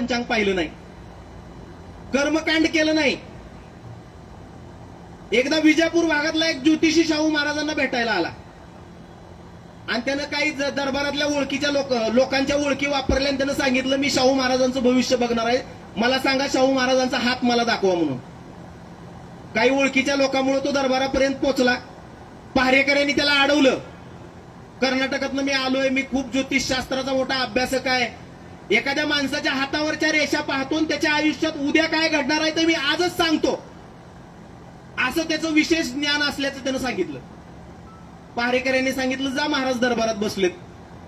पंचांग पाहिलं नाही, कर्मकांड केलं नाही. एकदा विजापूर भागातला एक ज्योतिषी शाहू महाराजांना भेटायला आला आणि त्यानं काही दरबारातल्या ओळखीच्या लोकांच्या ओळखी वापरल्या आणि त्यानं सांगितलं, मी शाहू महाराजांचं भविष्य बघणार आहे, मला सांगा शाहू महाराजांचा हात मला दाखवा म्हणून. काही ओळखीच्या लोकांमुळे तो दरबारापर्यंत पोहोचला. पहारेकऱ्यांनी त्याला अडवलं, कर्नाटकातनं मी आलोय, मी खूप ज्योतिषशास्त्राचा मोठा अभ्यासक आहे, एखाद्या माणसाच्या हातावरच्या रेषा पाहतो आणि त्याच्या आयुष्यात उद्या काय घडणार आहे ते मी आजच सांगतो, असं त्याचं विशेष ज्ञान असल्याचं त्यानं सांगितलं. पहारेकऱ्यांनी सांगितलं, जा महाराज दरबारात बसलेत.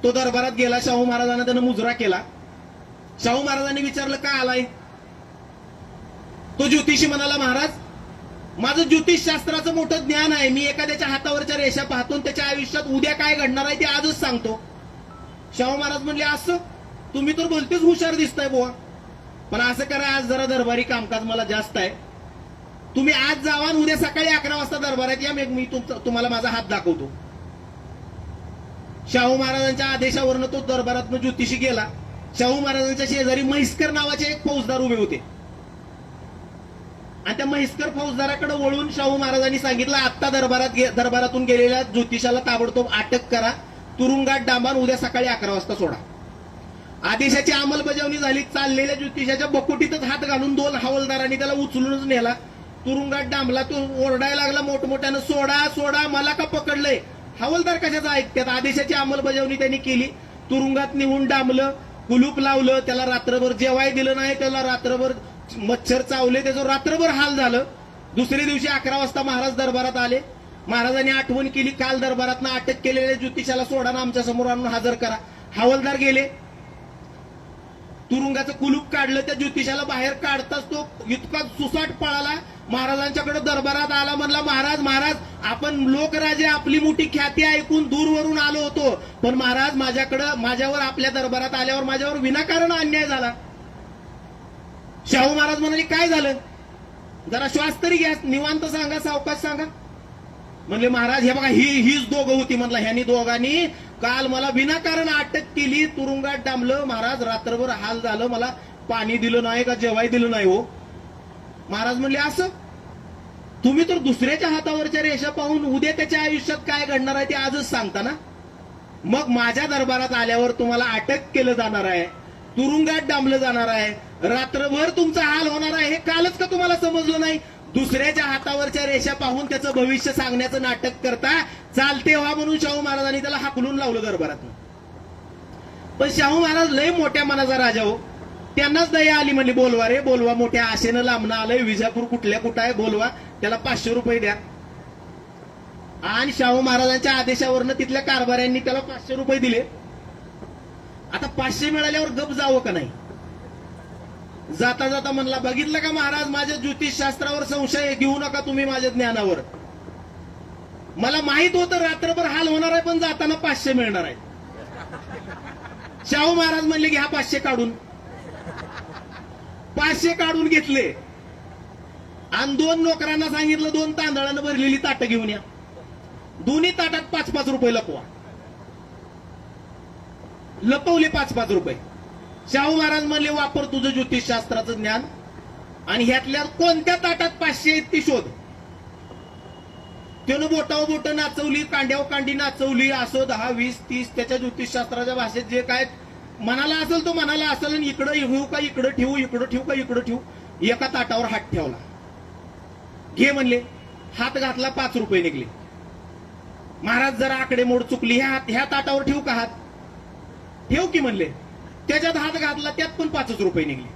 तो दरबारात गेला, शाहू महाराजांना त्यानं मुजरा केला. शाहू महाराजांनी विचारलं, का आलाय? तो ज्योतिषी म्हणाला, महाराज माझं ज्योतिषशास्त्राचं मोठं ज्ञान आहे, मी एखाद्याच्या हातावरच्या रेषा पाहतो त्याच्या आयुष्यात उद्या काय घडणार आहे ते आजच सांगतो. शाहू महाराज म्हणले, असं तुम्ही तर बोलतेच हुशार दिसताय बुवा, पण असं करा, आज जरा दरबारी कामकाज मला जास्त आहे, तुम्ही आज जावा आणि उद्या सकाळी 11 वाजता दरबारात या, मी तुम्हाला माझा हात दाखवतो. शाहू महाराजांच्या आदेशावरनं तो दरबारातनं ज्योतिषी गेला. शाहू महाराजांच्या शेजारी म्हैसकर नावाचे एक फौजदार उभे होते आणि त्या म्हैसकर फौजदाराकडे वळून शाहू महाराजांनी सांगितलं, आत्ता दरबारातून गेलेल्या ज्योतिषाला ताबडतोब अटक करा, तुरुंगात डांबा, उद्या सकाळी 11 वाजता सोडा. आदेशाची अंमलबजावणी झाली. चाललेल्या ज्योतिषाच्या बकोटीतच हात घालून 2 हवालदारांनी त्याला उचलूनच नेला, तुरुंगात डांबला. तो ओरडायला लागला मोठमोठ्यानं, सोडा सोडा, मला का पकडलंय? हवालदार कशाचा ऐकतात? आदेशाची अंमलबजावणी त्यांनी केली. तुरुंगात नेऊन डांबलं, कुलूप लावलं, त्याला रात्रभर जेवाय दिलं नाही, त्याला रात्रभर मच्छर चावले, त्याचं रात्रभर हाल झालं. दुसऱ्या दिवशी 11 वाजता महाराज दरबारात आले. महाराजांनी आठवण केली, काल दरबारातनं अटक केलेल्या ज्योतिषाला सोडा ना, आमच्या समोर आणून हजर करा. हवालदार गेले, तुरुंगाचं कुलूप काढलं, त्या ज्योतिषाला बाहेर काढताच तो इतका सुसाट पळाला, महाराजांच्याकडे दरबारात आला. म्हणला, महाराज महाराज आपण लोकराजे, आपली मोठी ख्याती ऐकून दूरवरून आलो होतो, पण महाराज माझ्यावर आपल्या दरबारात आल्यावर माझ्यावर विनाकारण अन्याय झाला. शाहू महाराज म्हणाले, काय झालं? जरा श्वास तरी घ्या, निवांत सांगा, सावकाश सांगा. म्हणले, महाराज हे बघा, हीच दोघं होती. म्हणला, ह्यांनी दोघांनी काल मला विनाकारण अटक केली, तुरुंगात डांबलं, महाराज रात्रभर हाल झालं, मला पाणी दिलं नाही का जेवाय दिलं नाही हो. महाराज म्हणले, असं तुम्ही तर दुसऱ्याच्या हातावरच्या रेषा पाहून उद्या त्याच्या आयुष्यात काय घडणार आहे ते आजच सांगता ना, मग माझ्या दरबारात आल्यावर तुम्हाला अटक केलं जाणार आहे, तुरुंगात डांबलं जाणार आहे, रात्रभर तुमचा हाल होणार आहे, हे कालच का तुम्हाला समजलं नाही? दुसऱ्याच्या हातावरच्या रेषा पाहून त्याचं भविष्य सांगण्याचं नाटक करता, चालते व्हा म्हणून शाहू महाराजांनी त्याला हाकलून लावलं दरबारात. पण शाहू महाराज लय मोठ्या मनाचा राजा हो, त्यांनाच दया आली. म्हणली, बोलवा रे बोलवा, मोठ्या आशेनं लांबणं आलंय, विजापूर कुठल्या कुठं आहे, बोलवा, त्याला 500 रुपये द्या. आणि शाहू महाराजांच्या आदेशावरनं तिथल्या कारभाऱ्यांनी त्याला 500 रुपये दिले. आता 500 मिळाल्यावर गप जावं का नाही? जाता जाता म्हणला, बघितलं का महाराज, माझ्या ज्योतिषशास्त्रावर संशय घेऊ नका तुम्ही, माझ्या ज्ञानावर. मला माहित होतं रात्रभर हाल होणार आहे, पण जाताना 500 मिळणार आहे. शाहू महाराज म्हणले, घ्या 500 काढून. 500 काढून घेतले आणि 2 नोकरांना सांगितलं, 2 तांदळानं भरलेली ताटं घेऊन या, दोन्ही ताटात 5-5 रुपये लपवा. लपवले 5-5 रुपये. शाहू महाराज म्हणले, वापर तुझं ज्योतिषशास्त्राचं ज्ञान आणि ह्यातल्या कोणत्या ताटात 500 आहेत ती शोध. त्यानं बोटावर बोट नाचवली, कांड्यावर कांडी नाचवली, असं 10, 20, 30 त्याच्या ज्योतिषशास्त्राच्या भाषेत जे काय मनाला असेल तो मनाला असेल, आणि इकडं येऊ का इकडं ठेवू, इकडं ठेवू का इकडं ठेवू, एका ताटावर हात ठेवला. घे म्हणले, हात घातला, 5 रुपये निघले. महाराज जरा आकडेमोड चुकली, ह्या ताटावर ठेवू का हात? ठेव की म्हणले. त्याच्यात हात घातला, त्यात पण 5 रुपये निघले.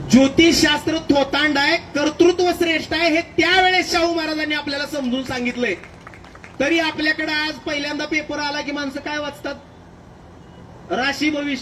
ज्योतिषशास्त्र थोतांड आहे, कर्तृत्व श्रेष्ठ आहे, हे त्यावेळेस शाहू महाराजांनी आपल्याला समजून सांगितलंय. तरी आपल्याकडे आज पहिल्यांदा पेपर आला की माणसं काय वाचतात? राशी भविष्य.